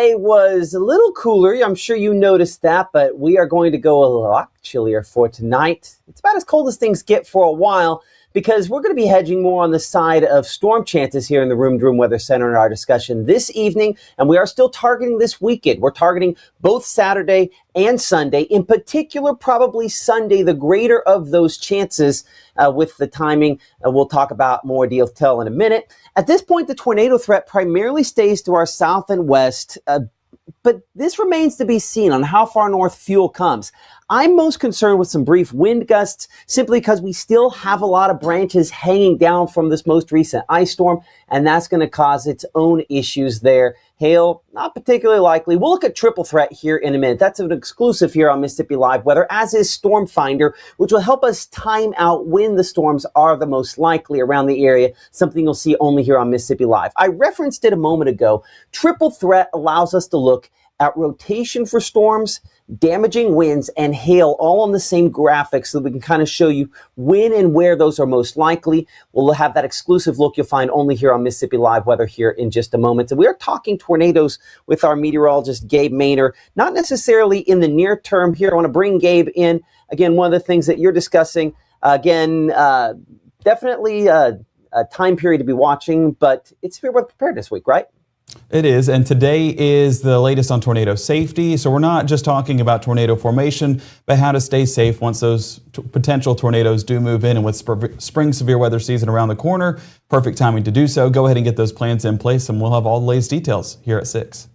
It was a little cooler. I'm sure you noticed that, but we are going to go a lot chillier for tonight. It's about as cold as things get for a while because we're going to be hedging more on the side of storm chances here in the Room to Room Weather Center in our discussion this evening. And we are still targeting this weekend. We're targeting both Saturday and Sunday. In particular, probably Sunday, the greater of those chances with the timing. We'll talk about more detail in a minute. At this point, the tornado threat primarily stays to our south and west, but this remains to be seen on how far north fuel comes. I'm most concerned with some brief wind gusts simply because we still have a lot of branches hanging down from this most recent ice storm, and that's going to cause its own issues there. Hail, not particularly likely. We'll look at triple threat here in a minute. That's an exclusive here on Mississippi Live Weather, as is Storm Finder, which will help us time out when the storms are the most likely around the area, something you'll see only here on Mississippi Live. I referenced it a moment ago. Triple threat allows us to look at rotation for storms, damaging winds, and hail all on the same graphic so that we can kind of show you when and where those are most likely. We'll have that exclusive look you'll find only here on Mississippi Live Weather here in just a moment. And we are talking tornadoes with our meteorologist, Gabe Maynor, not necessarily in the near term here. I want to bring Gabe in. Again, one of the things that you're discussing, definitely a time period to be watching, but it's severe weather preparedness week, right? It is, and today is the latest on tornado safety. So we're not just talking about tornado formation, but how to stay safe once those potential tornadoes do move in. And with spring severe weather season around the corner, perfect timing to do so. Go ahead and get those plans in place, and we'll have all the latest details here at 6.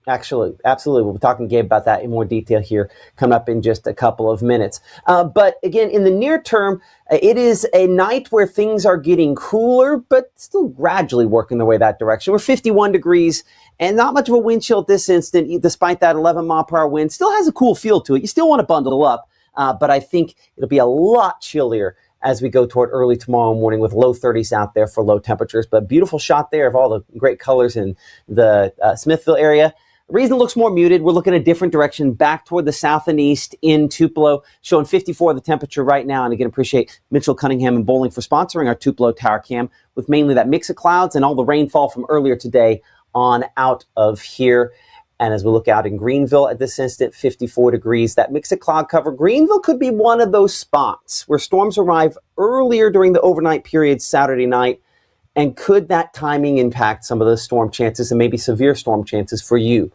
Actually, absolutely. We'll be talking to Gabe about that in more detail here coming up in just a couple of minutes. But again, in the near term, it is a night where things are getting cooler, but still gradually working their way that direction. We're 51 degrees and not much of a wind chill at this instant, despite that 11 mile per hour wind. Still has a cool feel to it. You still want to bundle up, but I think it'll be a lot chillier as we go toward early tomorrow morning with low 30s out there for low temperatures. But beautiful shot there of all the great colors in the Smithville area. The reason it looks more muted, we're looking a different direction back toward the south and east in Tupelo, showing 54 the temperature right now. And again, appreciate Mitchell Cunningham and Bowling for sponsoring our Tupelo Tower Cam with mainly that mix of clouds and all the rainfall from earlier today on out of here. And as we look out in Greenville at this instant, 54 degrees, that mix of cloud cover. Greenville could be one of those spots where storms arrive earlier during the overnight period Saturday night. And could that timing impact some of the storm chances and maybe severe storm chances for you?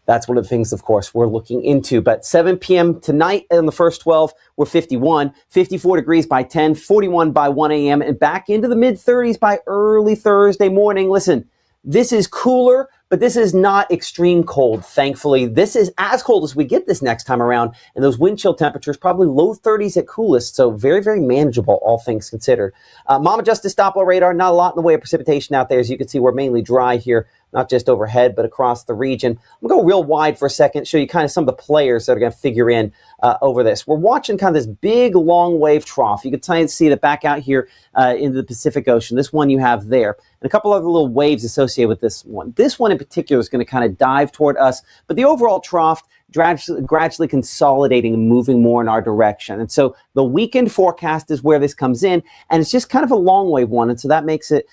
That's one of the things, of course, we're looking into. But 7 p.m. tonight in the first 12, we're 51, 54 degrees by 10, 41 by 1 a.m., and back into the mid-30s by early Thursday morning. Listen, this is cooler, but this is not extreme cold, thankfully. This is as cold as we get this next time around, and those wind chill temperatures probably low 30s at coolest, so very, very manageable, all things considered. Mom adjusted Doppler radar, not a lot in the way of precipitation out there. As you can see, we're mainly dry here, not just overhead, but across the region. I'm going to go real wide for a second, show you kind of some of the players that are going to figure in over this. We're watching kind of this big, long wave trough. You can try and see that back out here into the Pacific Ocean. This one you have there. And a couple other little waves associated with this one. This one in particular is going to kind of dive toward us, but the overall trough gradually consolidating and moving more in our direction. And so the weekend forecast is where this comes in, and it's just kind of a long wave one. And so that makes it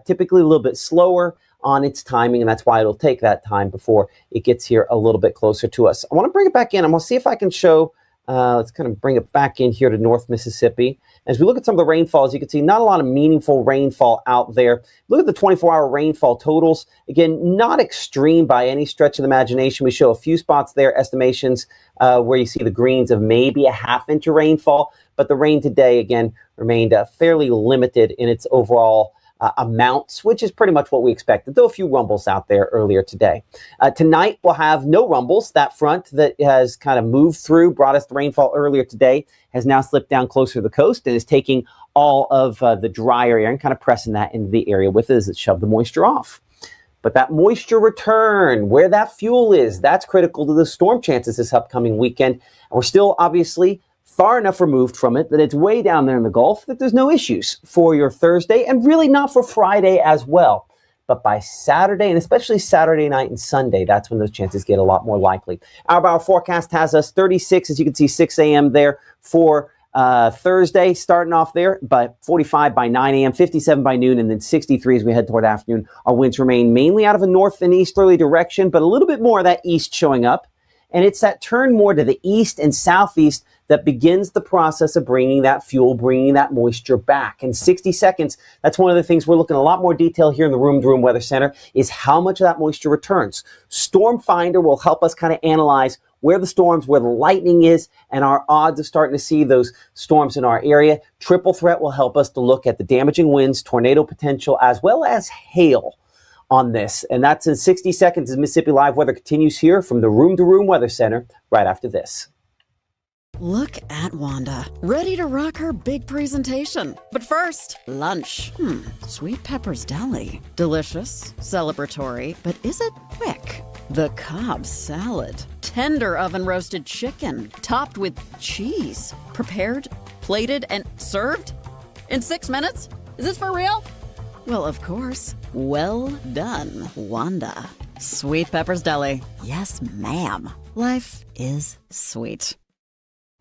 typically a little bit slower on its timing, and that's why it'll take that time before it gets here a little bit closer to us. I want to bring it back in. I'm going to see if I can show, let's kind of bring it back in here to North Mississippi. As we look at some of the rainfalls, you can see not a lot of meaningful rainfall out there. Look at the 24-hour rainfall totals. Again, not extreme by any stretch of the imagination. We show a few spots there, estimations where you see the greens of maybe a half inch of rainfall, but the rain today, again, remained fairly limited in its overall amounts, which is pretty much what we expected, though a few rumbles out there earlier today. Tonight, we'll have no rumbles. That front that has kind of moved through, brought us the rainfall earlier today, has now slipped down closer to the coast and is taking all of the drier air and kind of pressing that into the area with it as it shoved the moisture off. But that moisture return, where that fuel is, that's critical to the storm chances this upcoming weekend. And we're still obviously far enough removed from it that it's way down there in the Gulf that there's no issues for your Thursday and really not for Friday as well. But by Saturday, and especially Saturday night and Sunday, that's when those chances get a lot more likely. Our forecast has us 36, as you can see, 6 a.m. there for Thursday, starting off there, but 45 by 9 a.m., 57 by noon, and then 63 as we head toward afternoon. Our winds remain mainly out of a north and easterly direction, but a little bit more of that east showing up. And it's that turn more to the east and southeast that begins the process of bringing that fuel, bringing that moisture back. In 60 seconds, that's one of the things we're looking at a lot more detail here in the Room to Room Weather Center is how much of that moisture returns. Storm Finder will help us kind of analyze where the storms, where the lightning is, and our odds of starting to see those storms in our area. Triple Threat will help us to look at the damaging winds, tornado potential, as well as hail on this. And that's in 60 seconds as Mississippi Live Weather continues here from the Room to Room Weather Center right after this. Look at Wanda, ready to rock her big presentation. But first, lunch. Sweet Pepper's Deli. Delicious, celebratory, but is it quick? The Cobb salad. Tender oven roasted chicken, topped with cheese. Prepared, plated, and served? In 6 minutes? Is this for real? Well, of course. Well done, Wanda. Sweet Pepper's Deli. Yes, ma'am. Life is sweet.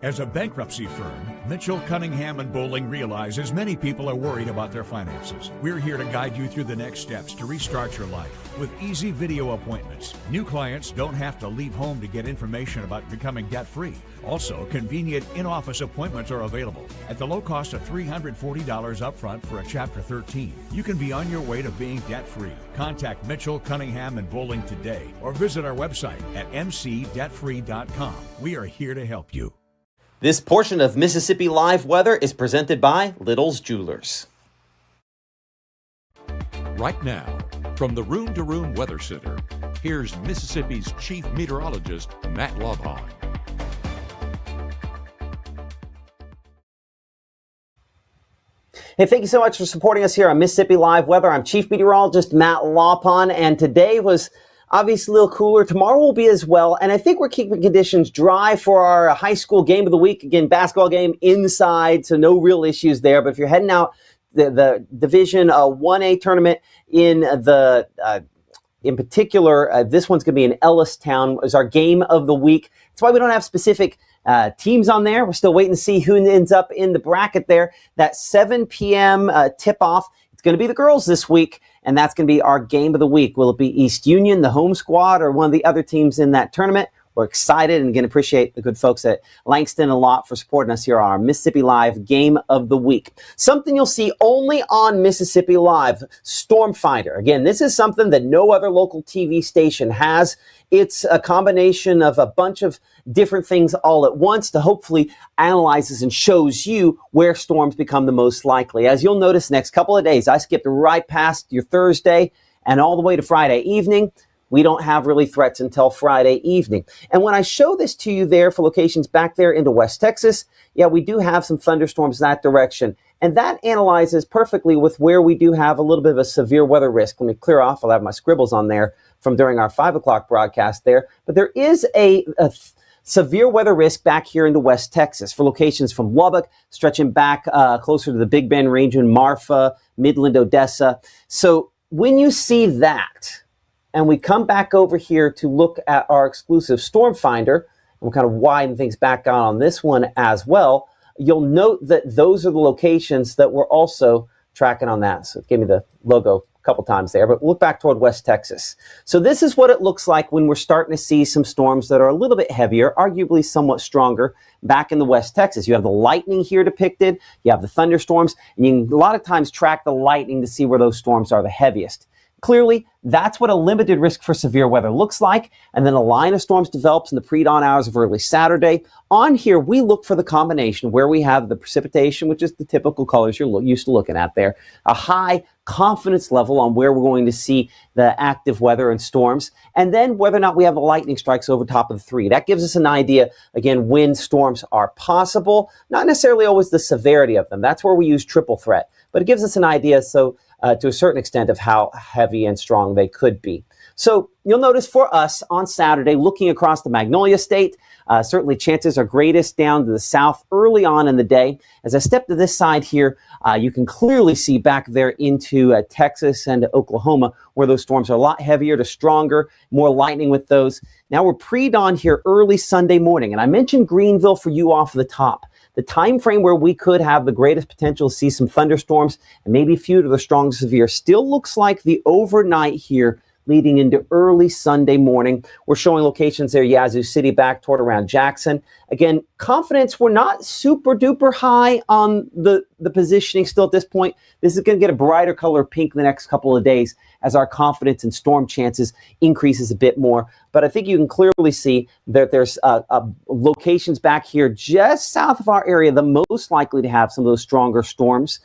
As a bankruptcy firm, Mitchell, Cunningham & Bowling realizes many people are worried about their finances. We're here to guide you through the next steps to restart your life with easy video appointments. New clients don't have to leave home to get information about becoming debt-free. Also, convenient in-office appointments are available at the low cost of $340 upfront for a Chapter 13. You can be on your way to being debt-free. Contact Mitchell, Cunningham & Bowling today or visit our website at mcdebtfree.com. We are here to help you. This portion of Mississippi Live Weather is presented by Little's Jewelers. Right now, from the Room to Room Weather Center, here's Mississippi's Chief Meteorologist, Matt Lobhon. Hey, thank you so much for supporting us here on Mississippi Live Weather. I'm Chief Meteorologist Matt Lobhon, and today was obviously a little cooler. Tomorrow will be as well. And I think we're keeping conditions dry for our high school game of the week. Again, basketball game inside, so no real issues there. But if you're heading out the Division 1A tournament in particular, this one's going to be in Ellistown as our game of the week. That's why we don't have specific teams on there. We're still waiting to see who ends up in the bracket there. That 7 p.m. tip-off, it's going to be the girls this week. And that's going to be our game of the week. Will it be East Union, the home squad, or one of the other teams in that tournament? We're excited and again appreciate the good folks at Langston a lot for supporting us here on our Mississippi Live Game of the Week. Something you'll see only on Mississippi Live, Storm Finder. Again, this is something that no other local TV station has. It's a combination of a bunch of different things all at once to hopefully analyzes and shows you where storms become the most likely. As you'll notice next couple of days, I skipped right past your Thursday and all the way to Friday evening. We don't have really threats until Friday evening. And when I show this to you there for locations back there into West Texas, yeah, we do have some thunderstorms that direction. And that analyzes perfectly with where we do have a little bit of a severe weather risk. Let me clear off. I'll have my scribbles on there from during our 5 o'clock broadcast there. But there is a severe weather risk back here into West Texas for locations from Lubbock, stretching back closer to the Big Bend region, Marfa, Midland, Odessa. So when you see that, and we come back over here to look at our exclusive Storm Finder, and we'll kind of widen things back out on this one as well, you'll note that those are the locations that we're also tracking on that. So it gave me the logo a couple times there, but look back toward West Texas. So this is what it looks like when we're starting to see some storms that are a little bit heavier, arguably somewhat stronger back in the West Texas. You have the lightning here depicted, you have the thunderstorms, and you can a lot of times track the lightning to see where those storms are the heaviest. Clearly, that's what a limited risk for severe weather looks like. And then a line of storms develops in the pre-dawn hours of early Saturday. On here, we look for the combination where we have the precipitation, which is the typical colors you're used to looking at there, a high confidence level on where we're going to see the active weather and storms, and then whether or not we have the lightning strikes over top of the three. That gives us an idea, again, when storms are possible, not necessarily always the severity of them. That's where we use triple threat, but it gives us an idea to a certain extent of how heavy and strong they could be. So you'll notice for us on Saturday, looking across the Magnolia State, certainly chances are greatest down to the south early on in the day. As I step to this side here, you can clearly see back there into Texas and Oklahoma, where those storms are a lot heavier to stronger, more lightning with those. Now we're pre-dawn here early Sunday morning, and I mentioned Greenville for you off the top. The time frame where we could have the greatest potential to see some thunderstorms and maybe a few to the strong severe still looks like the overnight here leading into early Sunday morning. We're showing locations there, Yazoo City back toward around Jackson. Again, confidence, we're not super duper high on the positioning still at this point. This is going to get a brighter color pink the next couple of days as our confidence in storm chances increases a bit more. But I think you can clearly see that there's locations back here just south of our area, the most likely to have some of those stronger storms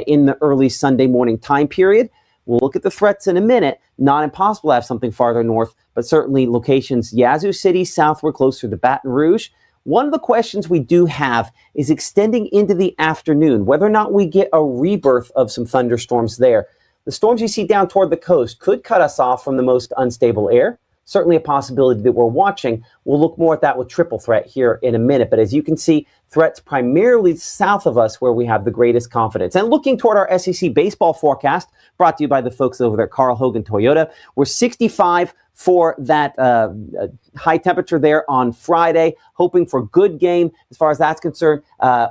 in the early Sunday morning time period. We'll look at the threats in a minute. Not impossible to have something farther north, but certainly locations Yazoo City, southward, closer to Baton Rouge. One of the questions we do have is extending into the afternoon, whether or not we get a rebirth of some thunderstorms there. The storms you see down toward the coast could cut us off from the most unstable air. Certainly a possibility that we're watching. We'll look more at that with triple threat here in a minute. But as you can see, threats primarily south of us where we have the greatest confidence. And looking toward our SEC baseball forecast, brought to you by the folks over there at Carl Hogan Toyota, we're 65 for that high temperature there on Friday, hoping for a good game as far as that's concerned.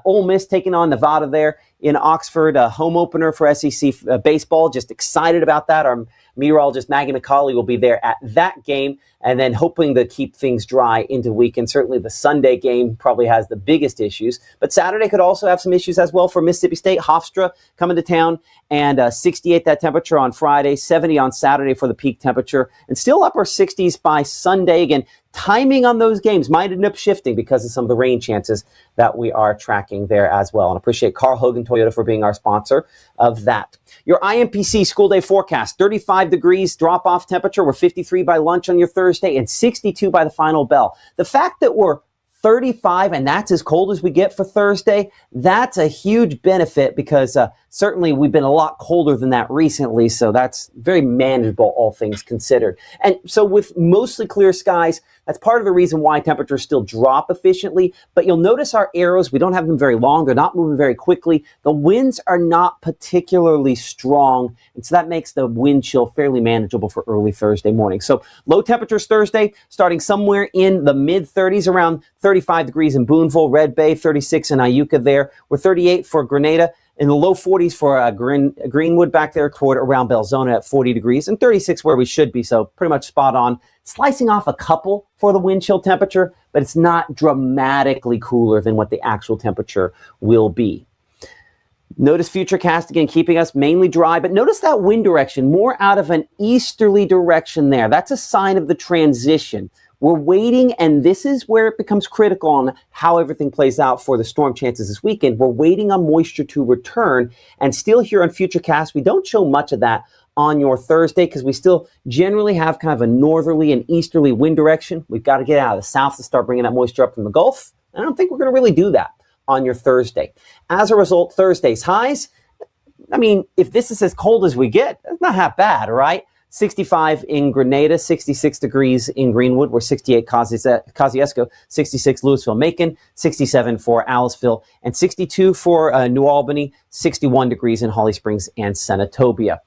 Ole Miss taking on Nevada there in Oxford, a home opener for SEC baseball. Just excited about that. Our meteorologist Maggie McCauley will be there at that game, and then hoping to keep things dry into the weekend. Certainly the Sunday game probably has the biggest issues, but Saturday could also have some issues as well for Mississippi State. Hofstra coming to town, and 68 that temperature on Friday, 70 on Saturday for the peak temperature, and still upper 60s by Sunday. Again, timing on those games might end up shifting because of some of the rain chances that we are tracking there as well. And I appreciate Carl Hogan Toyota for being our sponsor of that. Your IMPC school day forecast, 35 degrees drop-off temperature. We're 53 by lunch on your Thursday and 62 by the final bell. The fact that we're 35 and that's as cold as we get for Thursday, that's a huge benefit because certainly we've been a lot colder than that recently, so that's very manageable, all things considered. And so with mostly clear skies, that's part of the reason why temperatures still drop efficiently. But you'll notice our arrows, we don't have them very long. They're not moving very quickly. The winds are not particularly strong. And so that makes the wind chill fairly manageable for early Thursday morning. So low temperatures Thursday, starting somewhere in the mid 30s, around 35 degrees in Boonville, Red Bay, 36 in Iuka there. We're 38 for Grenada. In the low 40s for Greenwood back there toward around Belzona at 40 degrees and 36 where we should be. So pretty much spot on. Slicing off a couple for the wind chill temperature, but it's not dramatically cooler than what the actual temperature will be. Notice Futurecast again keeping us mainly dry, but notice that wind direction, more out of an easterly direction there. That's a sign of the transition. We're waiting, and this is where it becomes critical on how everything plays out for the storm chances this weekend. We're waiting on moisture to return, and still here on Futurecast, we don't show much of that on your Thursday because we still generally have kind of a northerly and easterly wind direction. We've got to get out of the south to start bringing that moisture up from the Gulf. I don't think we're going to really do that on your Thursday. As a result, Thursday's highs, I mean, if this is as cold as we get, that's not half bad, right? 65 in Grenada, 66 degrees in Greenwood. We're 68 Kosciuszko, 66 Louisville-Macon, 67 for Aliceville, and 62 for New Albany, 61 degrees in Holly Springs and Senatobia.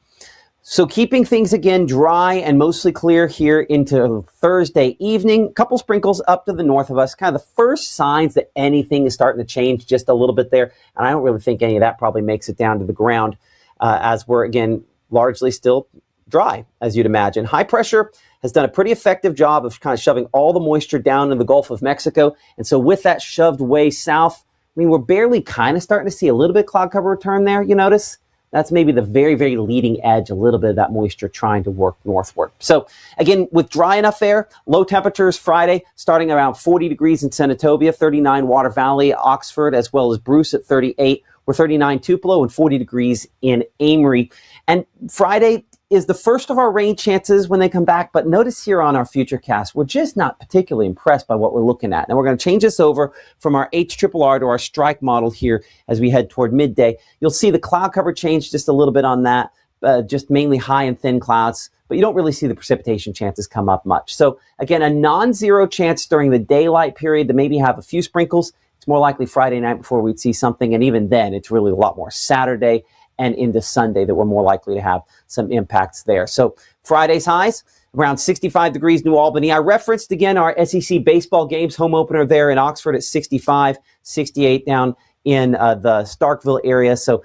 So keeping things again dry and mostly clear here into Thursday evening. A couple sprinkles up to the north of us. Kind of the first signs that anything is starting to change just a little bit there. And I don't really think any of that probably makes it down to the ground as we're, again, largely still dry, as you'd imagine. High pressure has done a pretty effective job of kind of shoving all the moisture down in the Gulf of Mexico. And so with that shoved way south, I mean, we're barely kind of starting to see a little bit of cloud cover return there, you notice? That's maybe the very, very leading edge, a little bit of that moisture trying to work northward. So again, with dry enough air, low temperatures Friday, starting around 40 degrees in Senatobia, 39 Water Valley, Oxford, as well as Bruce at 38. We're 39 Tupelo and 40 degrees in Amory. And Friday is the first of our rain chances when they come back. But notice here on our Futurecast, we're just not particularly impressed by what we're looking at. And we're going to change this over from our HRRR to our strike model here as we head toward midday. You'll see the cloud cover change just a little bit on that. just mainly high and thin clouds, but you don't really see the precipitation chances come up much. So again, a non-zero chance during the daylight period to maybe have a few sprinkles. It's more likely Friday night before we'd see something, and even then, it's really a lot more Saturday and into Sunday that we're more likely to have some impacts there. So Friday's highs, around 65 degrees New Albany. I referenced again our SEC baseball games, home opener there in Oxford at 65, 68 down in the Starkville area. So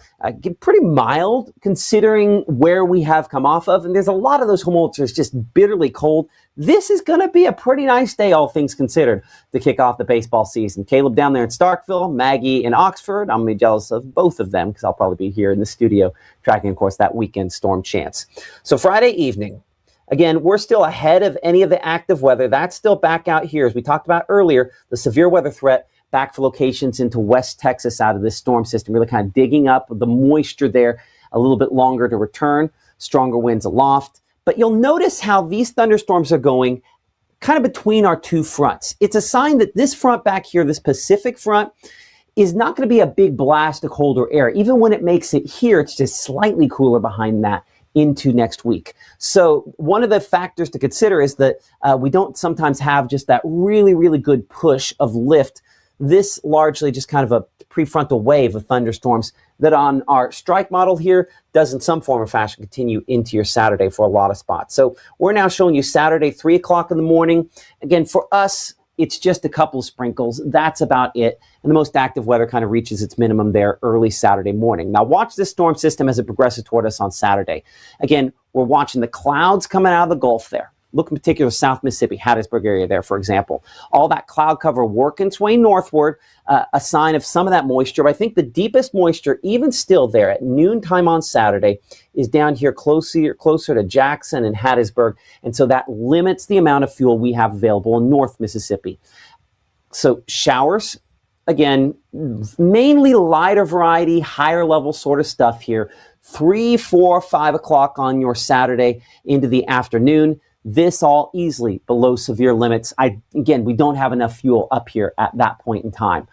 pretty mild considering where we have come off of. And there's a lot of those home openers just bitterly cold. This is going to be a pretty nice day, all things considered, to kick off the baseball season. Caleb down there in Starkville, Maggie in Oxford. I'm going to be jealous of both of them because I'll probably be here in the studio tracking, of course, that weekend storm chance. So Friday evening, again, we're still ahead of any of the active weather. That's still back out here. As we talked about earlier, the severe weather threat back for locations into West Texas out of this storm system, really kind of digging up the moisture there a little bit longer to return, stronger winds aloft. But you'll notice how these thunderstorms are going kind of between our two fronts. It's a sign that this front back here, this Pacific front, is not going to be a big blast of colder air. Even when it makes it here, it's just slightly cooler behind that into next week. So one of the factors to consider is that we don't sometimes have just that really, really good push of lift. This largely just kind of a prefrontal wave of thunderstorms that on our strike model here does in some form or fashion continue into your Saturday for a lot of spots. So we're now showing you Saturday, 3 o'clock in the morning. Again, for us, it's just a couple of sprinkles. That's about it. And the most active weather kind of reaches its minimum there early Saturday morning. Now watch this storm system as it progresses toward us on Saturday. Again, we're watching the clouds coming out of the Gulf there. Look in particular, South Mississippi, Hattiesburg area there, for example. All that cloud cover working its way northward, a sign of some of that moisture. But I think the deepest moisture, even still there at noontime on Saturday, is down here closer to Jackson and Hattiesburg. And so that limits the amount of fuel we have available in North Mississippi. So showers, again, mainly lighter variety, higher level sort of stuff here. 3, 4, 5 o'clock on your Saturday into the afternoon. This all easily below severe limits. Again, we don't have enough fuel up here at that point in time.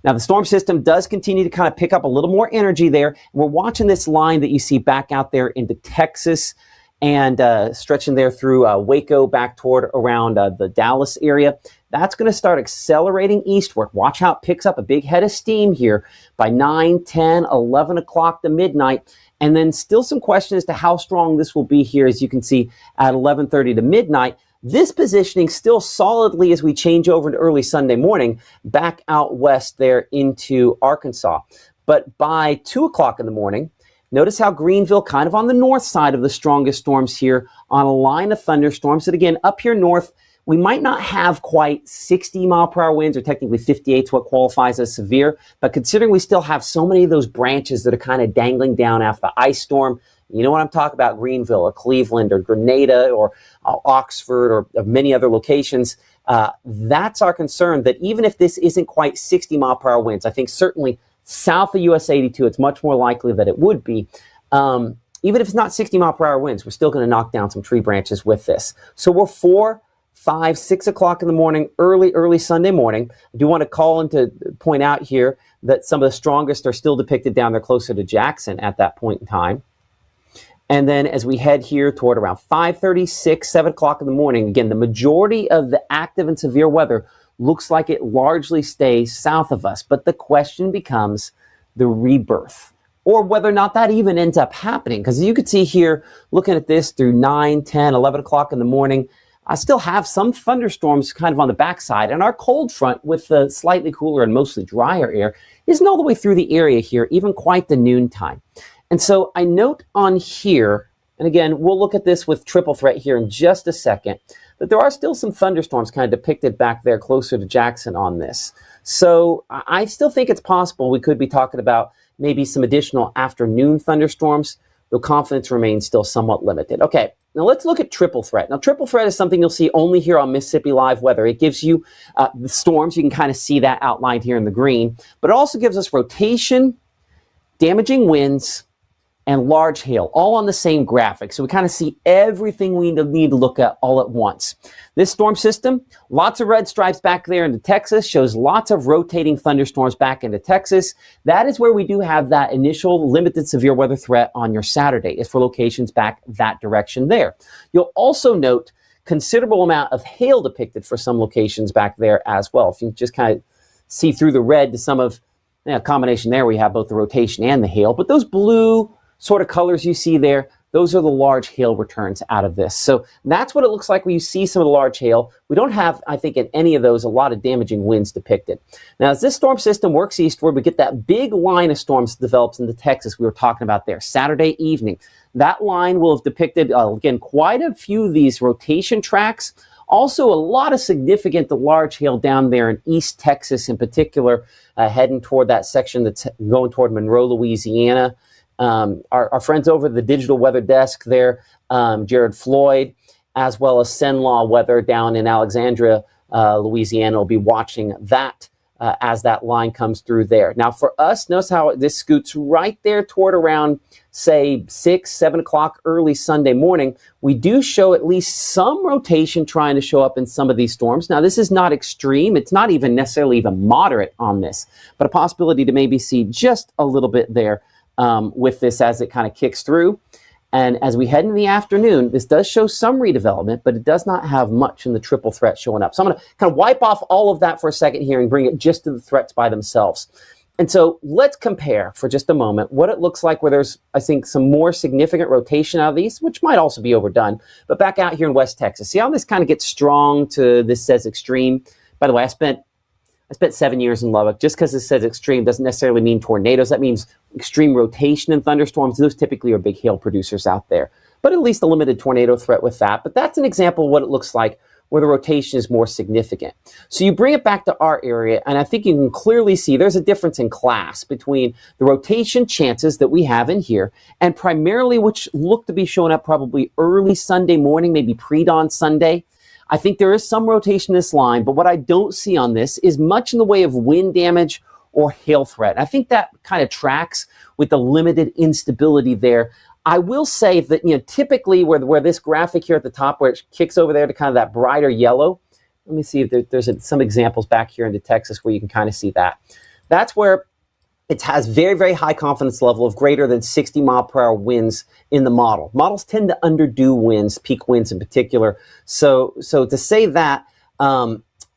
Now, the storm system does continue to kind of pick up a little more energy there. We're watching this line that you see back out there into Texas and stretching there through Waco back toward around the Dallas area. That's going to start accelerating eastward. Watch how it picks up a big head of steam here by 9, 10, 11 o'clock to midnight. And then still some question as to how strong this will be here, as you can see at 11:30 to midnight. This positioning still solidly as we change over into early Sunday morning back out west there into Arkansas. But by 2 o'clock in the morning, notice how Greenville kind of on the north side of the strongest storms here on a line of thunderstorms that again up here north, we might not have quite 60 mile per hour winds, or technically 58 is what qualifies as severe. But considering we still have so many of those branches that are kind of dangling down after the ice storm, you know what I'm talking about, Greenville or Cleveland or Grenada or Oxford or many other locations. That's our concern, that even if this isn't quite 60 mile per hour winds, I think certainly south of US 82, it's much more likely that it would be. Even if it's not 60 mile per hour winds, we're still going to knock down some tree branches with this. So we're 4, 5, 6 o'clock in the morning, early Sunday morning. I do want to call and to point out here that some of the strongest are still depicted down there closer to Jackson at that point in time. And then as we head here toward around 5:30, 6, 7 o'clock in the morning, again, the majority of the active and severe weather looks like it largely stays south of us. But the question becomes the rebirth, or whether or not that even ends up happening. Because you could see here, looking at this through 9, 10, 11 o'clock in the morning, I still have some thunderstorms kind of on the backside, and our cold front with the slightly cooler and mostly drier air isn't all the way through the area here, even quite the noontime. And so I note on here, and again, we'll look at this with triple threat here in just a second, that there are still some thunderstorms kind of depicted back there closer to Jackson on this. So I still think it's possible we could be talking about maybe some additional afternoon thunderstorms, though confidence remains still somewhat limited. Okay, now let's look at triple threat. Now, triple threat is something you'll see only here on Mississippi Live Weather. It gives you the storms. You can kind of see that outlined here in the green. But it also gives us rotation, damaging winds, and large hail, all on the same graphic. So we kind of see everything we need to look at all at once. This storm system, lots of red stripes back there into Texas, shows lots of rotating thunderstorms back into Texas. That is where we do have that initial limited severe weather threat on your Saturday, is for locations back that direction there. You'll also note considerable amount of hail depicted for some locations back there as well. If you just kind of see through the red to some of a combination there, we have both the rotation and the hail, but those blue sort of colors you see there, those are the large hail returns out of this. So that's what it looks like when you see some of the large hail. We don't have, I think, in any of those, a lot of damaging winds depicted. Now, as this storm system works eastward, we get that big line of storms that develops into Texas we were talking about there, Saturday evening. That line will have depicted, again, quite a few of these rotation tracks. Also, a lot of significant large hail down there in East Texas in particular, heading toward that section that's going toward Monroe, Louisiana. Our friends over at the Digital Weather Desk there, Jared Floyd, as well as Senlaw Weather down in Alexandria, Louisiana, will be watching that as that line comes through there. Now for us, notice how this scoots right there toward around, say, 6, 7 o'clock early Sunday morning. We do show at least some rotation trying to show up in some of these storms. Now this is not extreme. It's not even necessarily even moderate on this, but a possibility to maybe see just a little bit there with this as it kind of kicks through. And as we head into the afternoon, this does show some redevelopment, but it does not have much in the triple threat showing up. So I'm going to kind of wipe off all of that for a second here and bring it just to the threats by themselves. And so let's compare for just a moment what it looks like where there's, I think, some more significant rotation out of these, which might also be overdone. But back out here in West Texas, see how this kind of gets strong to this says extreme? By the way, I spent 7 years in Lubbock. Just because it says extreme doesn't necessarily mean tornadoes. That means extreme rotation and thunderstorms. Those typically are big hail producers out there. But at least a limited tornado threat with that. But that's an example of what it looks like where the rotation is more significant. So you bring it back to our area, and I think you can clearly see there's a difference in class between the rotation chances that we have in here and primarily which look to be showing up probably early Sunday morning, maybe pre-dawn Sunday. I think there is some rotation in this line, but what I don't see on this is much in the way of wind damage or hail threat. I think that kind of tracks with the limited instability there. I will say that, typically where this graphic here at the top, where it kicks over there to kind of that brighter yellow, let me see if there's some examples back here into Texas where you can kind of see that. That's where it has very, very high confidence level of greater than 60 mile per hour winds in the model. Models tend to underdo winds, peak winds in particular. So to say that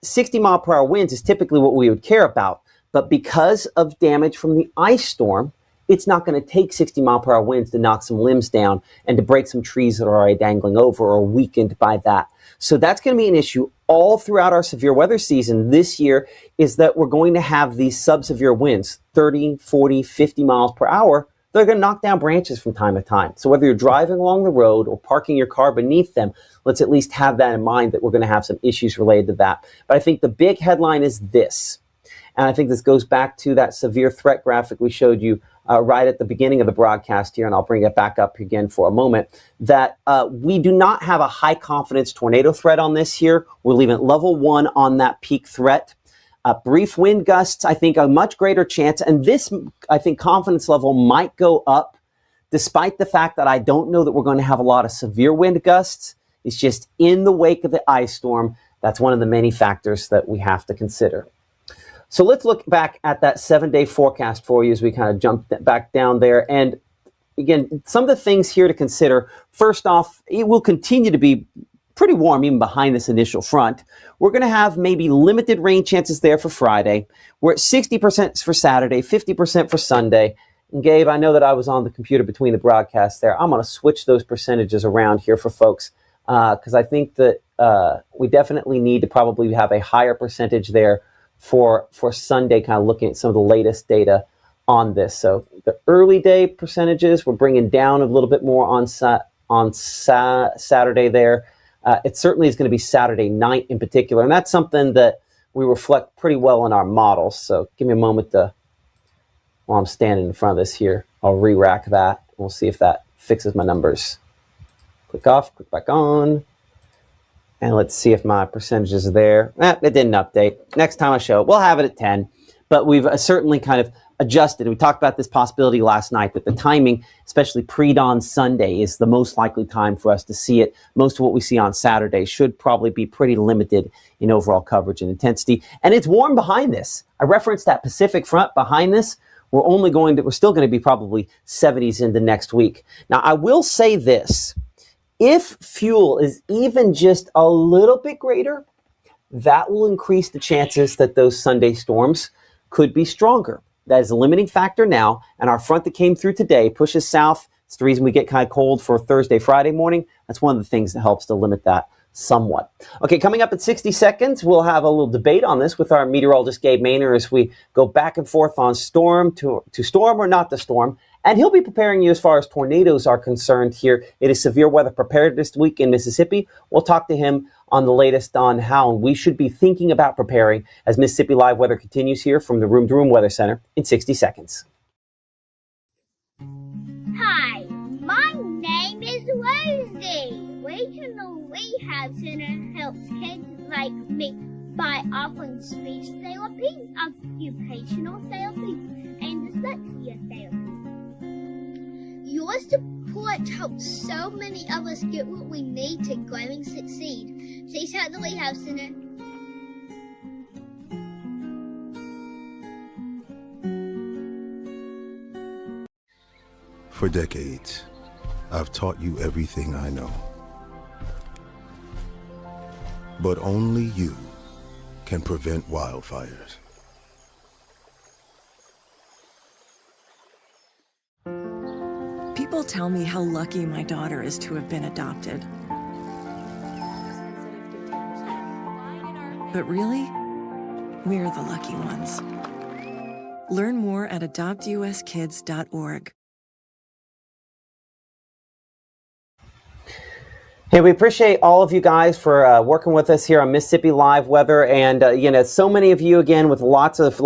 60 mile per hour winds is typically what we would care about. But because of damage from the ice storm, it's not going to take 60 mile per hour winds to knock some limbs down and to break some trees that are already dangling over or weakened by that. So that's going to be an issue all throughout our severe weather season this year, is that we're going to have these sub-severe winds, 30, 40, 50 miles per hour. They're going to knock down branches from time to time. So whether you're driving along the road or parking your car beneath them, let's at least have that in mind that we're going to have some issues related to that. But I think the big headline is this. And I think this goes back to that severe threat graphic we showed you right at the beginning of the broadcast here, and I'll bring it back up again for a moment, that we do not have a high confidence tornado threat on this here. We're leaving level 1 on that peak threat. Brief wind gusts, I think, a much greater chance, and this, I think, confidence level might go up despite the fact that I don't know that we're going to have a lot of severe wind gusts. It's just in the wake of the ice storm. That's one of the many factors that we have to consider. So let's look back at that 7-day forecast for you as we kind of jump back down there. And again, some of the things here to consider. First off, it will continue to be pretty warm even behind this initial front. We're going to have maybe limited rain chances there for Friday. We're at 60% for Saturday, 50% for Sunday. And Gabe, I know that I was on the computer between the broadcasts there. I'm going to switch those percentages around here for folks because I think that we definitely need to probably have a higher percentage there for Sunday, kind of looking at some of the latest data on this. So the early day percentages, we're bringing down a little bit more on Saturday there. It certainly is going to be Saturday night in particular, and that's something that we reflect pretty well in our models. So give me a moment while I'm standing in front of this here, I'll re-rack that. We'll see if that fixes my numbers. Click off, click back on. And let's see if my percentages are there. It didn't update. Next time I show it, we'll have it at 10. But we've certainly kind of adjusted. We talked about this possibility last night that the timing, especially pre-dawn Sunday, is the most likely time for us to see it. Most of what we see on Saturday should probably be pretty limited in overall coverage and intensity. And it's warm behind this. I referenced that Pacific front behind this. We're still going to be probably 70s into next week. Now, I will say this. If fuel is even just a little bit greater, that will increase the chances that those Sunday storms could be stronger. That is a limiting factor now, and our front that came through today pushes south. It's the reason we get kind of cold for Thursday, Friday morning. That's one of the things that helps to limit that somewhat. Okay, coming up in 60 seconds, we'll have a little debate on this with our meteorologist Gabe Maynor as we go back and forth on storm to storm or not to storm. And he'll be preparing you as far as tornadoes are concerned here. It is severe weather preparedness week in Mississippi. We'll talk to him on the latest on how we should be thinking about preparing as Mississippi Live Weather continues here from the Room to Room Weather Center in 60 seconds. Hi, my name is Rosie. Regional Rehab Center helps kids like me by offering speech therapy, occupational therapy, and dyslexia therapy. Your support helps so many of us get what we need to grow and succeed. Please help the Rehab Center. For decades, I've taught you everything I know. But only you can prevent wildfires. People tell me how lucky my daughter is to have been adopted. But really, we're the lucky ones. Learn more at adoptuskids.org. Hey, we appreciate all of you guys for working with us here on Mississippi Live Weather, and so many of you again with lots of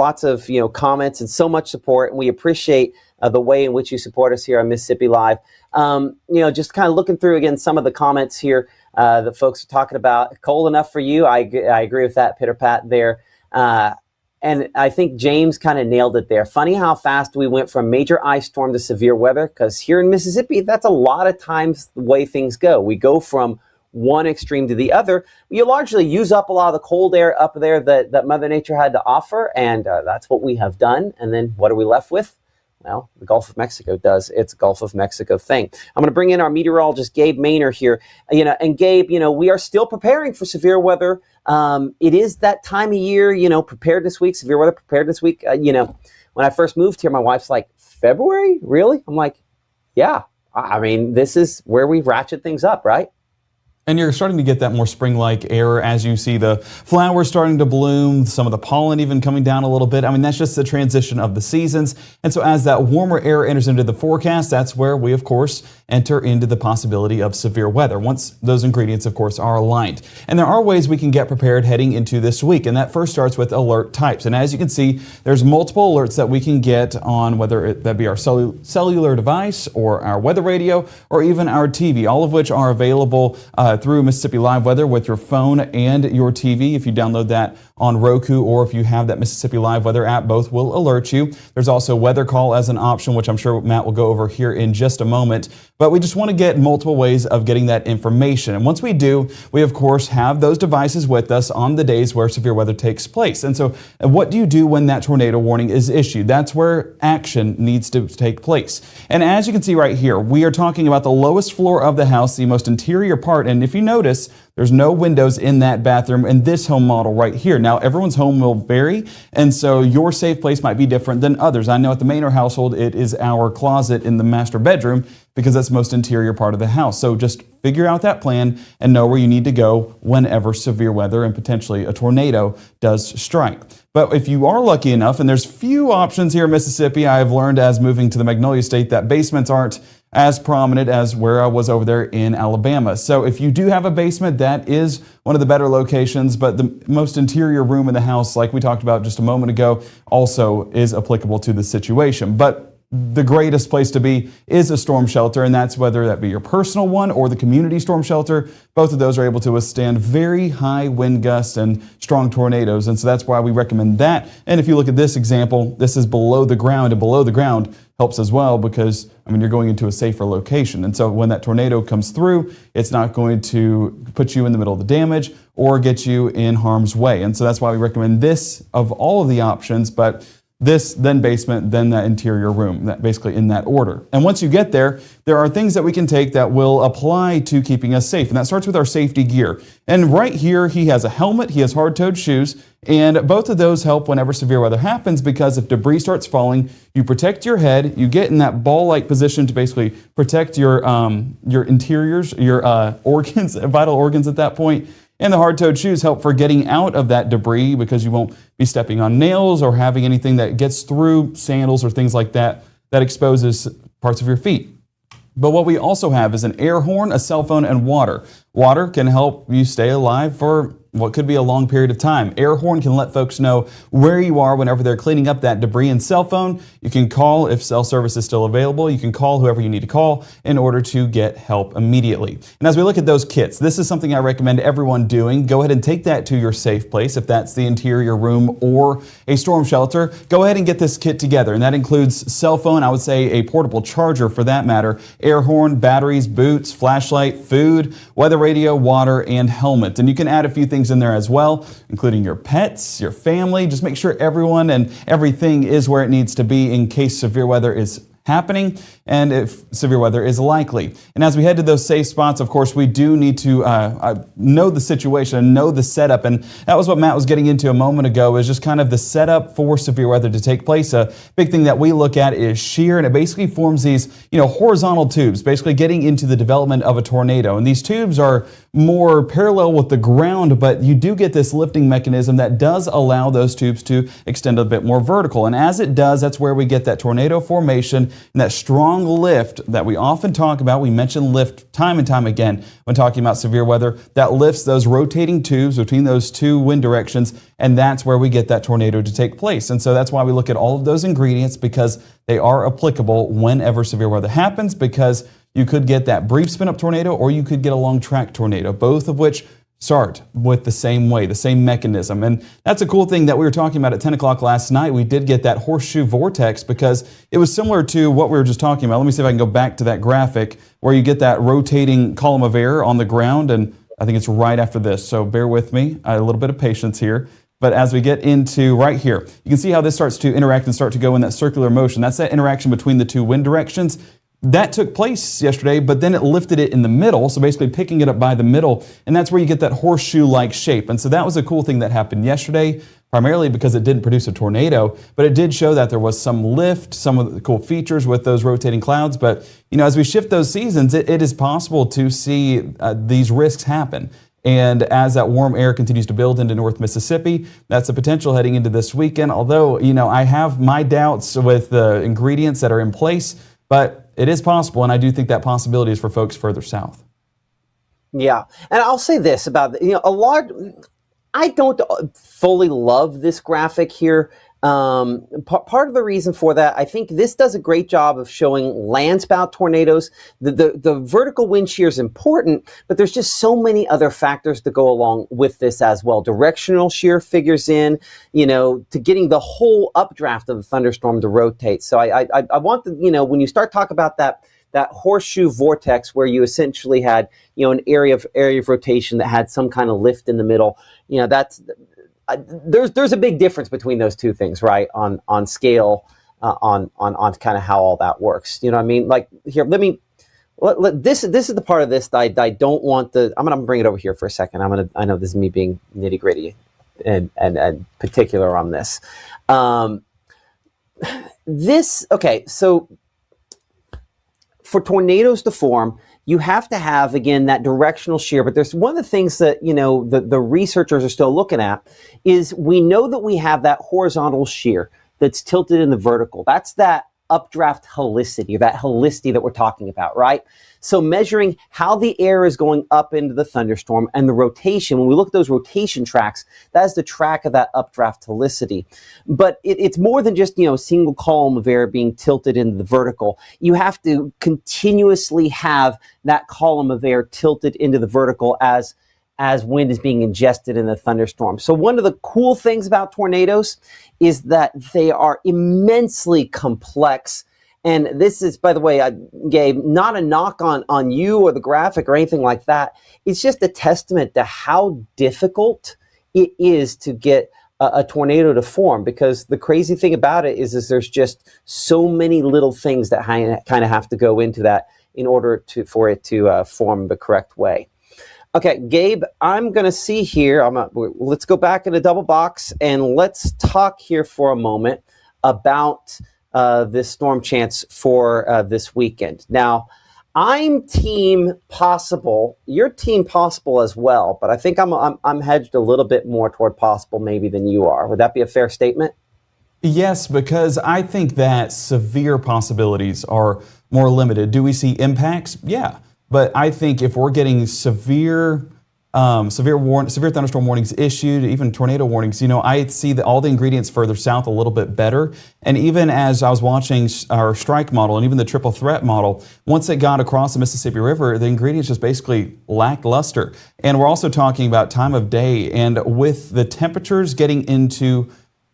comments and so much support, and we appreciate the way in which you support us here on Mississippi Live. Just kind of looking through again some of the comments here that folks are talking about. Cold enough for you? I agree with that, Pitter Pat there. And I think James kind of nailed it there. Funny how fast we went from major ice storm to severe weather, because here in Mississippi, that's a lot of times the way things go. We go from one extreme to the other. You largely use up a lot of the cold air up there that Mother Nature had to offer, and that's what we have done. And then what are we left with? Well, the Gulf of Mexico does its Gulf of Mexico thing. I'm going to bring in our meteorologist, Gabe Maynor here. And Gabe, we are still preparing for severe weather. It is that time of year, preparedness week, severe weather preparedness week. When I first moved here, my wife's like, February? Really? I'm like, yeah. I mean, this is where we ratchet things up, right? And you're starting to get that more spring-like air as you see the flowers starting to bloom, some of the pollen even coming down a little bit. I mean, that's just the transition of the seasons. And so as that warmer air enters into the forecast, that's where we, of course, enter into the possibility of severe weather, once those ingredients, of course, are aligned. And there are ways we can get prepared heading into this week. And that first starts with alert types. And as you can see, there's multiple alerts that we can get on whether that be our cellular device or our weather radio or even our TV, all of which are available through Mississippi Live Weather with your phone and your TV. If you download that on Roku or if you have that Mississippi Live Weather app, both will alert you. There's also Weather Call as an option, which I'm sure Matt will go over here in just a moment. But we just want to get multiple ways of getting that information. And once we do, we of course have those devices with us on the days where severe weather takes place. And so what do you do when that tornado warning is issued? That's where action needs to take place. And as you can see right here, we are talking about the lowest floor of the house, the most interior part. And if you notice, there's no windows in that bathroom in this home model right here. Now, everyone's home will vary, and so your safe place might be different than others. I know at the Maynor household, it is our closet in the master bedroom because that's the most interior part of the house. So just figure out that plan and know where you need to go whenever severe weather and potentially a tornado does strike. But if you are lucky enough, and there's few options here in Mississippi, I've learned as moving to the Magnolia State that basements aren't as prominent as where I was over there in Alabama. So if you do have a basement, that is one of the better locations, but the most interior room in the house, like we talked about just a moment ago, also is applicable to the situation. But the greatest place to be is a storm shelter, and that's whether that be your personal one or the community storm shelter. Both of those are able to withstand very high wind gusts and strong tornadoes, and so that's why we recommend that. And if you look at this example, this is below the ground, and below the ground helps as well because, I mean, you're going into a safer location. And so when that tornado comes through, it's not going to put you in the middle of the damage or get you in harm's way. And so that's why we recommend this of all of the options, but this, then basement, then that interior room, that basically in that order. And once you get there, there are things that we can take that will apply to keeping us safe. And that starts with our safety gear. And right here, he has a helmet, he has hard-toed shoes, and both of those help whenever severe weather happens because if debris starts falling, you protect your head, you get in that ball-like position to basically protect your interiors, your organs, vital organs at that point. And the hard-toed shoes help for getting out of that debris because you won't be stepping on nails or having anything that gets through sandals or things like that that exposes parts of your feet. But what we also have is an air horn, a cell phone, and water. Water can help you stay alive for what could be a long period of time. Air horn can let folks know where you are whenever they're cleaning up that debris. And cell phone, you can call if cell service is still available. You can call whoever you need to call in order to get help immediately. And as we look at those kits, this is something I recommend everyone doing. Go ahead and take that to your safe place. If that's the interior room or a storm shelter, go ahead and get this kit together. And that includes cell phone, I would say a portable charger for that matter, air horn, batteries, boots, flashlight, food, weather radio, water, and helmet. And you can add a few things in there as well, including your pets, your family. Just make sure everyone and everything is where it needs to be in case severe weather is happening and if severe weather is likely. And as we head to those safe spots, of course, we do need to know the situation and know the setup. And that was what Matt was getting into a moment ago, is just kind of the setup for severe weather to take place. A big thing that we look at is shear, and it basically forms these, horizontal tubes, basically getting into the development of a tornado. And these tubes are more parallel with the ground, but you do get this lifting mechanism that does allow those tubes to extend a bit more vertical. And as it does, that's where we get that tornado formation and that strong lift that we often talk about. We mention lift time and time again when talking about severe weather. That lifts those rotating tubes between those two wind directions, and that's where we get that tornado to take place. And so that's why we look at all of those ingredients, because they are applicable whenever severe weather happens, because you could get that brief spin-up tornado or you could get a long track tornado, both of which start with the same way, the same mechanism. And that's a cool thing that we were talking about at 10 o'clock last night. We did get that horseshoe vortex because it was similar to what we were just talking about. Let me see if I can go back to that graphic where you get that rotating column of air on the ground, and I think it's right after this. So bear with me, a little bit of patience here. But as we get into right here, you can see how this starts to interact and start to go in that circular motion. That's that interaction between the two wind directions. That took place yesterday, but then it lifted it in the middle, so basically picking it up by the middle, and that's where you get that horseshoe-like shape. And so that was a cool thing that happened yesterday, primarily because it didn't produce a tornado, but it did show that there was some lift, some of the cool features with those rotating clouds. But, as we shift those seasons, it is possible to see these risks happen. And as that warm air continues to build into North Mississippi, that's a potential heading into this weekend. Although, I have my doubts with the ingredients that are in place, but it is possible, and I do think that possibility is for folks further south. Yeah, and I'll say this about, I don't fully love this graphic here. Part of the reason for that, I think this does a great job of showing landspout tornadoes. The vertical wind shear is important, but there's just so many other factors that go along with this as well. Directional shear figures in, to getting the whole updraft of the thunderstorm to rotate. So I want when you start talking about that horseshoe vortex where you essentially had, an area of rotation that had some kind of lift in the middle, that's there's a big difference between those two things, right? On scale, on kind of how all that works. You know what I mean? Like here, this is the part of this that I don't want I'm gonna bring it over here for a second. I know this is me being nitty gritty and particular on this. Okay, so for tornadoes to form, you have to have, again, that directional shear. But there's one of the things that, the researchers are still looking at is we know that we have that horizontal shear that's tilted in the vertical. That's that updraft helicity, or that helicity that we're talking about, right? So measuring how the air is going up into the thunderstorm and the rotation, when we look at those rotation tracks, that is the track of that updraft helicity. But it's more than just, a single column of air being tilted into the vertical. You have to continuously have that column of air tilted into the vertical as wind is being ingested in the thunderstorm. So one of the cool things about tornadoes is that they are immensely complex. And this is, by the way, Gabe, not a knock on you or the graphic or anything like that. It's just a testament to how difficult it is to get a tornado to form, because the crazy thing about it is there's just so many little things that kind of have to go into that in order for it to form the correct way. Okay, Gabe, I'm going to see here. Let's go back in a double box and let's talk here for a moment about this storm chance for this weekend. Now, I'm team possible. You're team possible as well, but I think I'm hedged a little bit more toward possible maybe than you are. Would that be a fair statement? Yes, because I think that severe possibilities are more limited. Do we see impacts? Yeah. But I think if we're getting severe thunderstorm warnings issued, even tornado warnings, I see that all the ingredients further south a little bit better. And even as I was watching our strike model and even the triple threat model, once it got across the Mississippi River, the ingredients just basically lackluster. And we're also talking about time of day, and with the temperatures getting into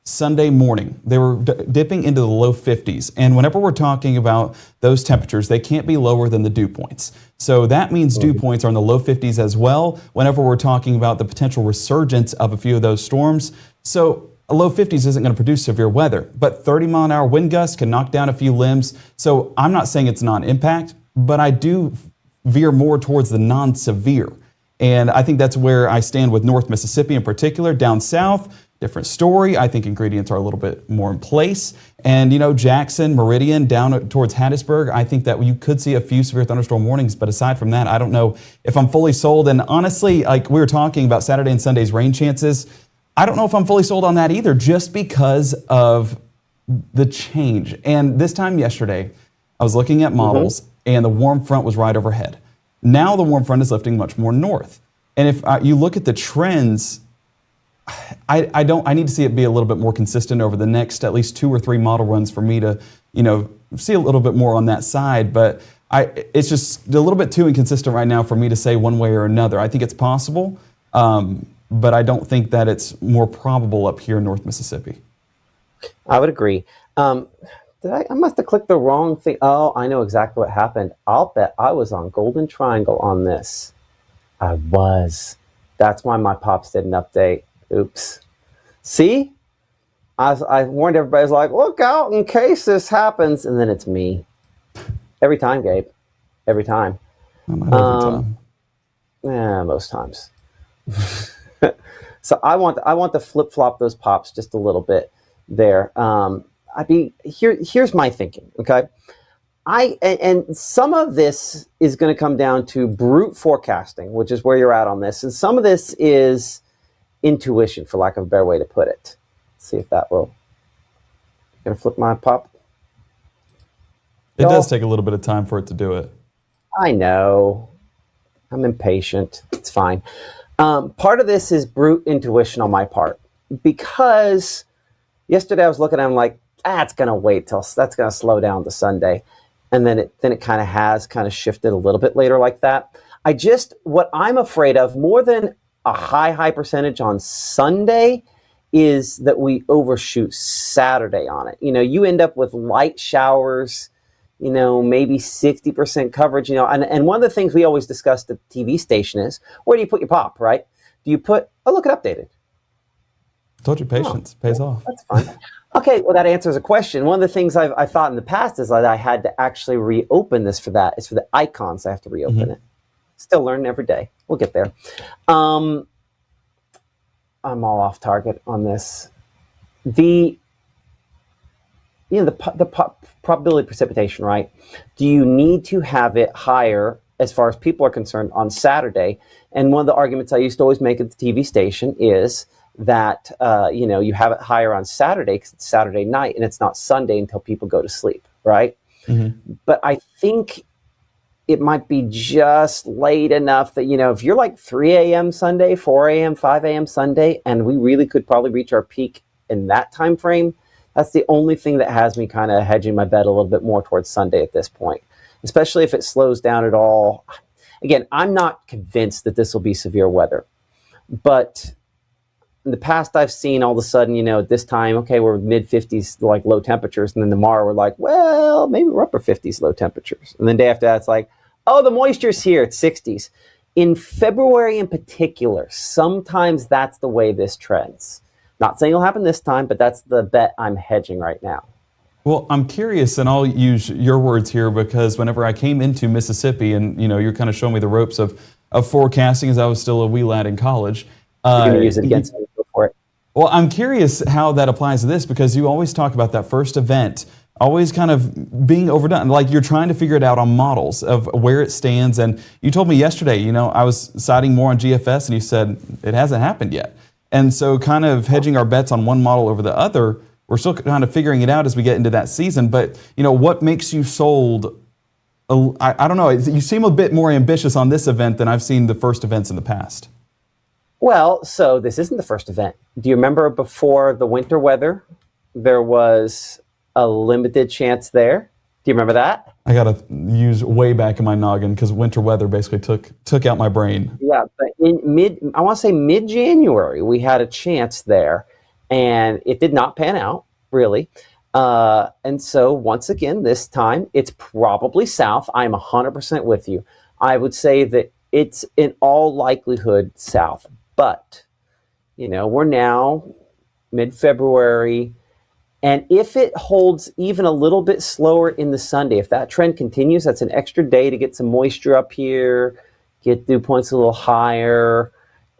Sunday morning, they were dipping into the low 50s. And whenever we're talking about those temperatures, they can't be lower than the dew points. So that means dew points are in the low 50s as well whenever we're talking about the potential resurgence of a few of those storms. So a low 50s isn't going to produce severe weather, but 30-mile-an-hour wind gusts can knock down a few limbs. So I'm not saying it's non-impact, but I do veer more towards the non-severe. And I think that's where I stand with North Mississippi in particular. Down south, different story. I think ingredients are a little bit more in place. And, Jackson, Meridian, down towards Hattiesburg, I think that you could see a few severe thunderstorm warnings. But aside from that, I don't know if I'm fully sold. And honestly, like we were talking about Saturday and Sunday's rain chances, I don't know if I'm fully sold on that either, just because of the change. And this time yesterday, I was looking at models and the warm front was right overhead. Now the warm front is lifting much more north. And if you look at the trends, I need to see it be a little bit more consistent over the next at least 2 or 3 model runs for me to, see a little bit more on that side. But it's just a little bit too inconsistent right now for me to say one way or another. I think it's possible, but I don't think that it's more probable up here in North Mississippi. I would agree. I must have clicked the wrong thing. Oh, I know exactly what happened. I'll bet I was on Golden Triangle on this. I was. That's why my pops didn't update. Oops. See? I warned everybody, I was like, look out in case this happens. And then it's me. Every time, Gabe. Every time. Yeah, most times. So I want to flip-flop those pops just a little bit there. Here's my thinking, okay? And some of this is going to come down to brute forecasting, which is where you're at on this. And some of this is intuition, for lack of a better way to put it. Let's see if that will. Gonna flip my pop. It does take a little bit of time for it to do it. I know. I'm impatient. It's fine. Part of this is brute intuition on my part, because yesterday I was looking at it, I'm like, it's gonna wait till that's gonna slow down to Sunday, and then it kind of shifted a little bit later like that. What I'm afraid of more than a high percentage on Sunday is that we overshoot Saturday on it. You end up with light showers, maybe 60% coverage, and one of the things we always discuss at the TV station is, where do you put your pop, right? Do you put, look, it updated. I told you patience pays off. That's fine. Okay, well, that answers a question. One of the things I thought in the past is that I had to actually reopen this for that. It's for the icons. I have to reopen it. Still learning every day. We'll get there. I'm all off target on this. The probability of precipitation, right? Do you need to have it higher as far as people are concerned on Saturday? And one of the arguments I used to always make at the TV station is that you have it higher on Saturday because it's Saturday night and it's not Sunday until people go to sleep, right? Mm-hmm. But I think it might be just late enough that, if you're like 3 a.m. Sunday, 4 a.m., 5 a.m. Sunday, and we really could probably reach our peak in that time frame, that's the only thing that has me kind of hedging my bet a little bit more towards Sunday at this point, especially if it slows down at all. Again, I'm not convinced that this will be severe weather, but in the past I've seen all of a sudden, at this time, okay, we're mid 50s, like low temperatures. And then tomorrow we're like, well, maybe we're upper 50s, low temperatures. And then the day after that, it's like, oh, the moisture's here, it's 60s. In February in particular, sometimes that's the way this trends. Not saying it'll happen this time, but that's the bet I'm hedging right now. Well, I'm curious, and I'll use your words here, because whenever I came into Mississippi, and you're kind of showing me the ropes of forecasting as I was still a wee lad in college. You're going to use it against me. Go for it. Well, I'm curious how that applies to this, because you always talk about that first event always kind of being overdone. Like you're trying to figure it out on models of where it stands. And you told me yesterday, I was citing more on GFS, and you said it hasn't happened yet. And so kind of hedging our bets on one model over the other, we're still kind of figuring it out as we get into that season. But, what makes you sold? I don't know. You seem a bit more ambitious on this event than I've seen the first events in the past. Well, so this isn't the first event. Do you remember before the winter weather, there was a limited chance there? Do you remember that? I got to use way back in my noggin because winter weather basically took out my brain. Yeah, but in mid-January, we had a chance there, and it did not pan out, really. And so once again, this time, it's probably south. I'm 100% with you. I would say that it's in all likelihood south. But, we're now mid-February. And if it holds even a little bit slower in the Sunday, if that trend continues, that's an extra day to get some moisture up here, get dew points a little higher.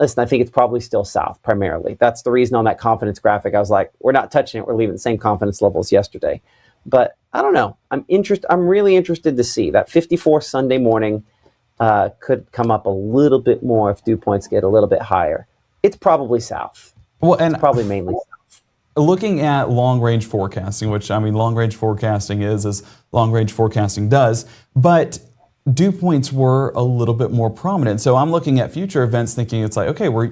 Listen, I think it's probably still south primarily. That's the reason on that confidence graphic, I was like, we're not touching it. We're leaving the same confidence levels yesterday. But I don't know. I'm really interested to see that 54 Sunday morning could come up a little bit more if dew points get a little bit higher. It's probably south. Well, and it's probably mainly south. Looking at long-range forecasting, which, long-range forecasting is as long-range forecasting does, but dew points were a little bit more prominent. So I'm looking at future events thinking it's like, okay, we're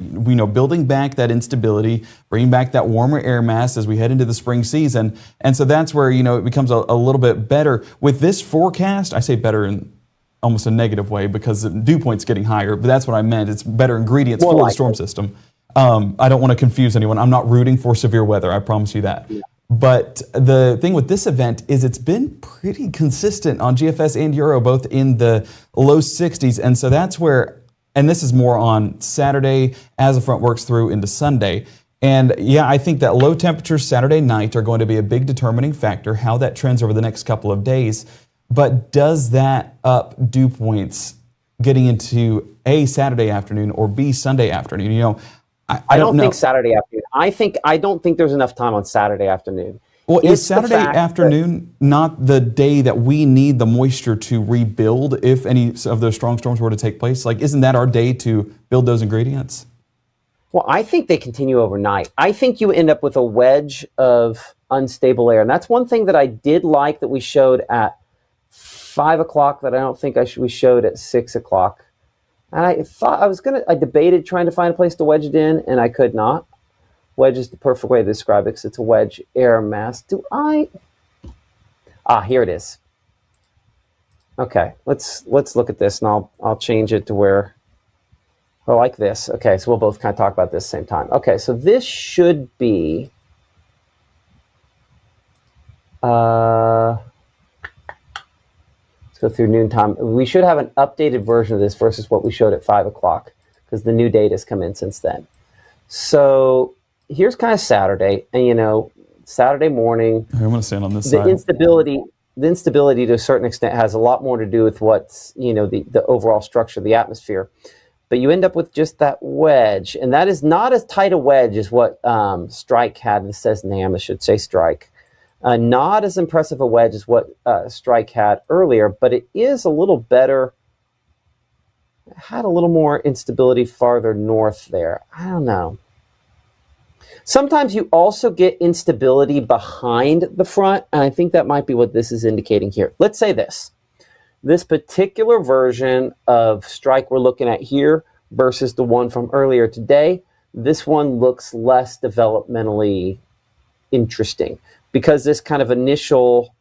building back that instability, bringing back that warmer air mass as we head into the spring season. And so that's where, it becomes a little bit better. With this forecast, I say better in almost a negative way because the dew point's getting higher, but that's what I meant. It's better ingredients for the storm system. I don't want to confuse anyone. I'm not rooting for severe weather. I promise you that. Yeah. But the thing with this event is it's been pretty consistent on GFS and Euro, both in the low 60s. And so that's where, and this is more on Saturday as the front works through into Sunday. And yeah, I think that low temperatures Saturday night are going to be a big determining factor, how that trends over the next couple of days. But does that up dew points getting into A, Saturday afternoon, or B, Sunday afternoon? I don't know. Think Saturday afternoon. I don't think there's enough time on Saturday afternoon. Well, is Saturday afternoon not the day that we need the moisture to rebuild if any of those strong storms were to take place? Like, isn't that our day to build those ingredients? Well, I think they continue overnight. I think you end up with a wedge of unstable air. And that's one thing that I did like that we showed at 5 o'clock that I don't think we showed at 6 o'clock. And I debated trying to find a place to wedge it in, and I could not. Wedge is the perfect way to describe it because it's a wedge air mass. Here it is. Okay, let's look at this, and I'll change it to where, like this. Okay, so we'll both kind of talk about this at the same time. Okay, so this should be, go through noontime. We should have an updated version of this versus what we showed at 5 o'clock because the new data has come in since then. So here's kind of Saturday, and Saturday morning. I'm going to stand on this side. The instability to a certain extent has a lot more to do with what's the overall structure of the atmosphere. But you end up with just that wedge, and that is not as tight a wedge as what Strike had. This says NAM, I should say Strike. Not as impressive a wedge as what Strike had earlier, but it is a little better. It had a little more instability farther north there. I don't know. Sometimes you also get instability behind the front, and I think that might be what this is indicating here. Let's say this particular version of strike we're looking at here versus the one from earlier today, this one looks less developmentally interesting because this kind of initial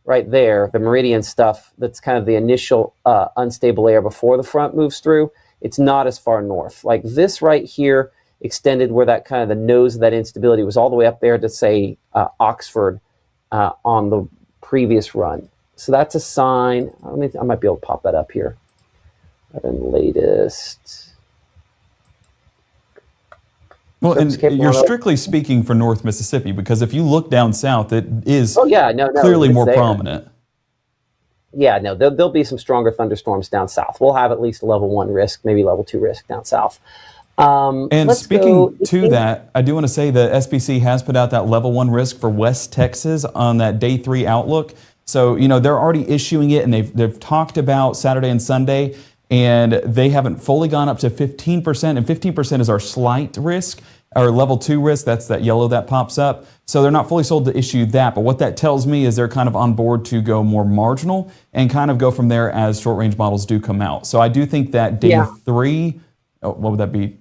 right there, the meridian stuff, that's kind of the initial unstable layer before the front moves through, it's not as far north. Like this right here extended where that kind of the nose of that instability was all the way up there to say Oxford on the previous run. So that's a sign. I might be able to pop that up here. And latest. Well, and you're strictly speaking for North Mississippi, because if you look down south, it is clearly more prominent. Yeah, no, there'll be some stronger thunderstorms down south. We'll have at least level 1 risk, maybe level 2 risk down south. And speaking to that, I do want to say that SPC has put out that level 1 risk for West Texas on that day 3 outlook. So, they're already issuing it, and they've talked about Saturday and Sunday, and they haven't fully gone up to 15%, and 15% is our slight risk, or level 2 risk. That's that yellow that pops up. So they're not fully sold to issue that, but what that tells me is they're kind of on board to go more marginal and kind of go from there as short-range models do come out. So I do think that day 3, what would that be?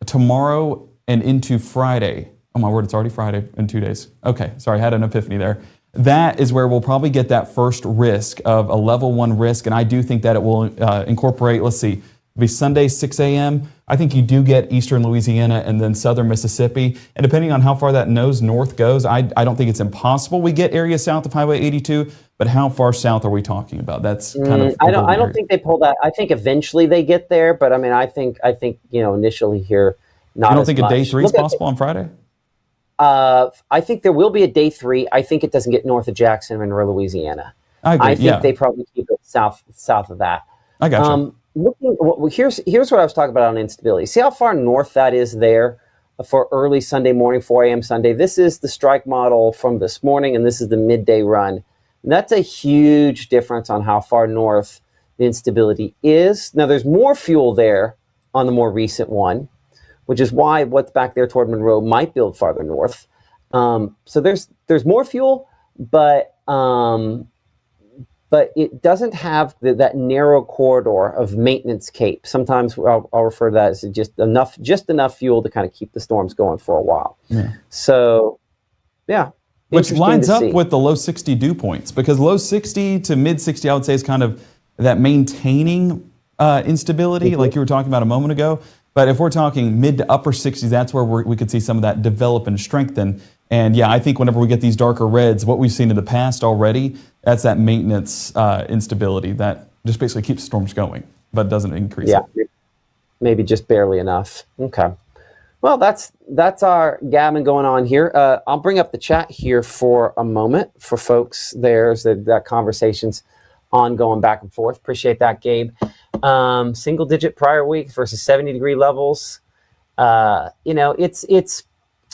Tomorrow and into Friday. Oh my word, it's already Friday in 2 days. Okay, sorry, I had an epiphany there. That is where we'll probably get that first risk of a level 1 risk, and I do think that it will incorporate, let's see, it'll be Sunday 6 a.m. I think you do get eastern Louisiana and then southern Mississippi, and depending on how far that nose north goes, I don't think it's impossible we get areas south of Highway 82, but how far south are we talking about? That's kind of I don't think they pull that. I think eventually they get there, but I think initially here not. You don't as think much. A day 3 is possible on Friday? I think there will be a day 3. I think it doesn't get north of Jackson, Monroe, Louisiana. I agree, think they probably keep it south of that. I got you. Here's what I was talking about on instability. See how far north that is there for early Sunday morning, 4 a.m. Sunday. This is the strike model from this morning, and this is the midday run. And that's a huge difference on how far north the instability is. Now, there's more fuel there on the more recent one, which is why what's back there toward Monroe might build farther north. So there's more fuel, but it doesn't have that narrow corridor of maintenance cape. Sometimes I'll refer to that as just enough fuel to kind of keep the storms going for a while. Yeah. So, yeah. Which lines up with the low 60 dew points, because low 60 to mid 60, I would say, is kind of that maintaining instability, like you were talking about a moment ago. But if we're talking mid to upper 60s, that's where we could see some of that develop and strengthen. And yeah, I think whenever we get these darker reds, what we've seen in the past already, that's that maintenance instability that just basically keeps storms going, but doesn't increase it. Yeah, maybe just barely enough. Okay. Well, that's our gammon going on here. I'll bring up the chat here for a moment for folks. There's that conversation's ongoing back and forth. Appreciate that, Gabe. Single digit prior week versus 70-degree levels. It's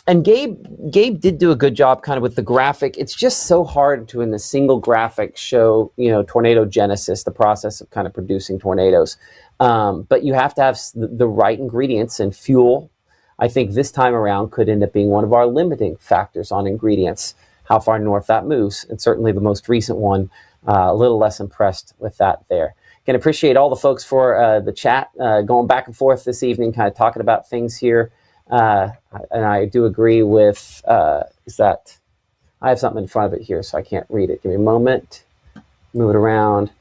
and Gabe did do a good job kind of with the graphic. It's just so hard to in the single graphic show, tornado genesis, the process of kind of producing tornadoes. But you have to have the right ingredients, and fuel, I think this time around could end up being one of our limiting factors on ingredients, how far north that moves. And certainly the most recent one, a little less impressed with that there. Can appreciate all the folks for the chat going back and forth this evening, kind of talking about things here. And I do agree with, is that, I have something in front of it here, so I can't read it. Give me a moment. Move it around.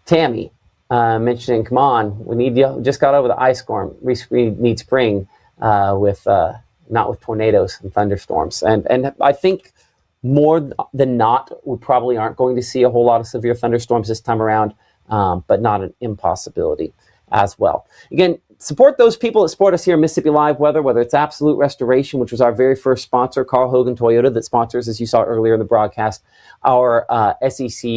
Tammy mentioning, come on, just got over the ice storm. We need spring not with tornadoes and thunderstorms. And I think more than not, we probably aren't going to see a whole lot of severe thunderstorms this time around. But not an impossibility as well. Again, support those people that support us here in Mississippi Live Weather, whether it's Absolute Restoration, which was our very first sponsor, Carl Hogan Toyota, that sponsors, as you saw earlier in the broadcast, our SEC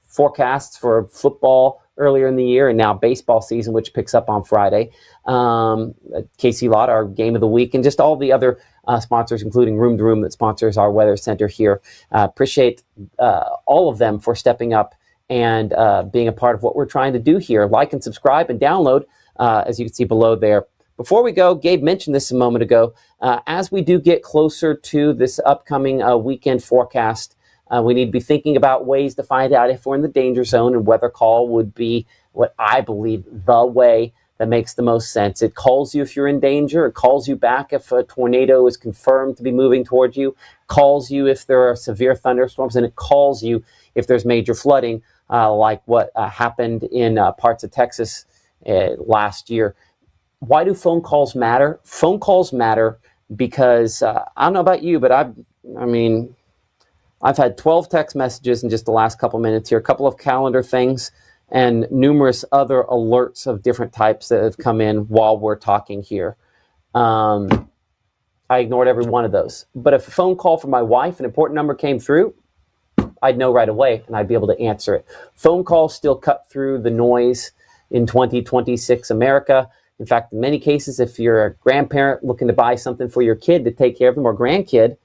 forecasts for football earlier in the year, and now baseball season, which picks up on Friday. KC Lot, our game of the week, and just all the other sponsors, including Room to Room, that sponsors our weather center here. Appreciate all of them for stepping up and being a part of what we're trying to do here. Like and subscribe and download, as you can see below there, Before we go, Gabe mentioned this a moment ago. As we do get closer to this upcoming weekend forecast, we need to be thinking about ways to find out if we're in the danger zone, and weather call would be what I believe the way that makes the most sense. It calls you if you're in danger. It calls you back if a tornado is confirmed to be moving towards you, calls you if there are severe thunderstorms, and it calls you if there's major flooding, like what happened in parts of Texas last year. Why do phone calls matter? Phone calls matter because I don't know about you, but I've had 12 text messages in just the last couple minutes here, a couple of calendar things, and numerous other alerts of different types that have come in while we're talking here. I ignored every one of those. But if a phone call from my wife, an important number came through, I'd know right away and I'd be able to answer it. Phone calls still cut through the noise in 2026 America. In fact, in many cases, if you're a grandparent looking to buy something for your kid to take care of them, or grandkid,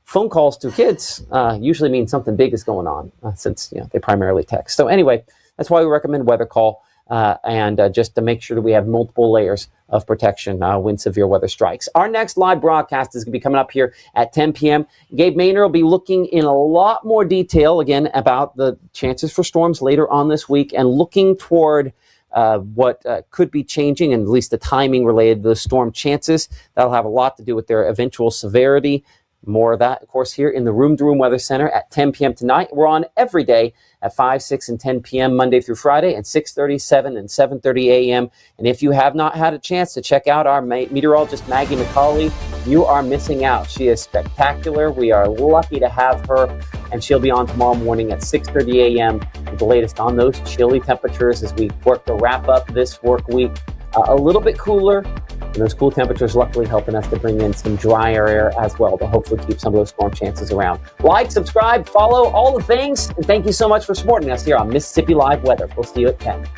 phone calls to kids usually mean something big is going on, since they primarily text. So anyway, that's why we recommend weather call, and just to make sure that we have multiple layers of protection when severe weather strikes. Our next live broadcast is going to be coming up here at 10 p.m. Gabe Maynor will be looking in a lot more detail, again, about the chances for storms later on this week, and looking toward what could be changing, and at least the timing related to the storm chances. That'll have a lot to do with their eventual severity. More of that, of course, here in the Room to Room Weather Center at 10 p.m. tonight. We're on every day at 5, 6, and 10 p.m. Monday through Friday, and 6:30, 7, and 7:30 a.m. And if you have not had a chance to check out our meteorologist, Maggie McCauley, you are missing out. She is spectacular. We are lucky to have her, and she'll be on tomorrow morning at 6:30 a.m. with the latest on those chilly temperatures as we work to wrap up this work week. A little bit cooler, and those cool temperatures luckily helping us to bring in some drier air as well to hopefully keep some of those storm chances around. Like, subscribe, follow, all the things, and thank you so much for supporting us here on Mississippi Live Weather. We'll see you at 10.